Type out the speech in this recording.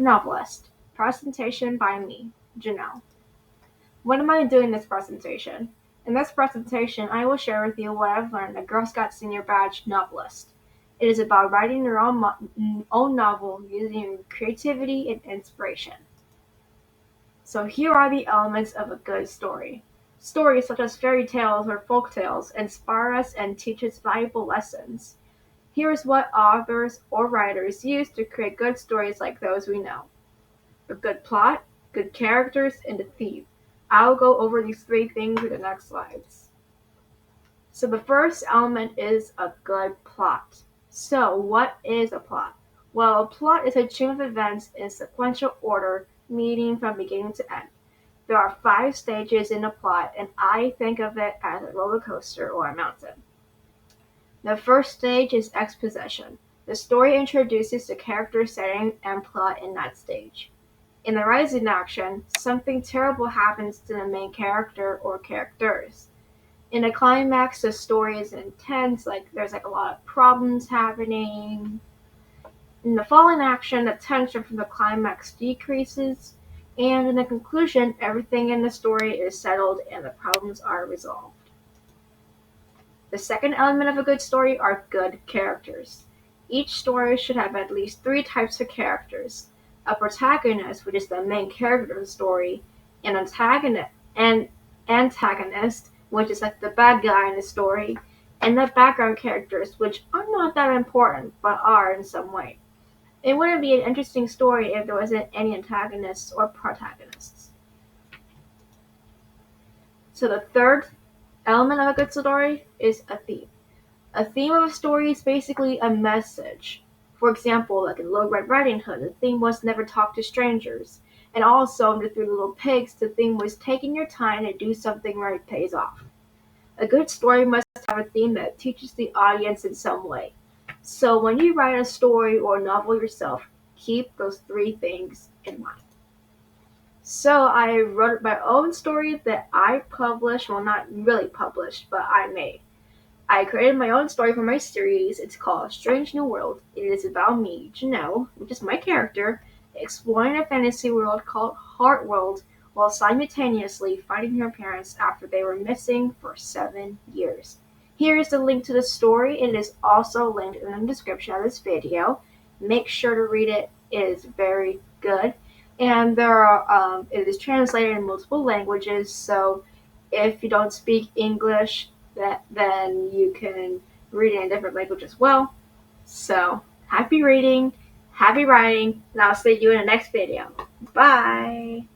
Novelist. Presentation by me, Janelle. What am I doing in this presentation? In this presentation, I will share with you what I've learned at Girl Scout Senior Badge Novelist. It is about writing your own novel using creativity and inspiration. So here are the elements of a good story. Stories such as fairy tales or folk tales inspire us and teach us valuable lessons. Here is what authors or writers use to create good stories like those we know. A good plot, good characters, and a theme. I'll go over these three things in the next slides. So the first element is a good plot. So what is a plot? Well, a plot is a chain of events in sequential order, meaning from beginning to end. There are 5 stages in a plot, and I think of it as a roller coaster or a mountain. The first stage is exposition. The story introduces the character, setting, and plot in that stage. In the rising action, something terrible happens to the main character or characters. In the climax, the story is intense, there's a lot of problems happening. In the falling action, the tension from the climax decreases, and in the conclusion, everything in the story is settled and the problems are resolved. The second element of a good story are good characters. Each story should have at least 3 types of characters: a protagonist, which is the main character of the story, an antagonist, which is like the bad guy in the story, and the background characters, which are not that important but are in some way. It wouldn't be an interesting story if there wasn't any antagonists or protagonists. So the third element of a good story is a theme. A theme of a story is basically a message. For example, like in Little Red Riding Hood, the theme was never talk to strangers. And also in The Three Little Pigs, the theme was taking your time to do something where it pays off. A good story must have a theme that teaches the audience in some way. So when you write a story or a novel yourself, keep those 3 things in mind. So I wrote my own story that I published, well, not really published, but I made. I created my own story for my series. It's called Strange New World. It is about me, Janelle, which is my character, exploring a fantasy world called Heart World while simultaneously finding her parents after they were missing for 7 years. Here is the link to the story. It is also linked in the description of this video. Make sure to read it. It is very good. And it is translated in multiple languages, so if you don't speak English, then you can read it in a different language as well. So, happy reading, happy writing, and I'll see you in the next video. Bye!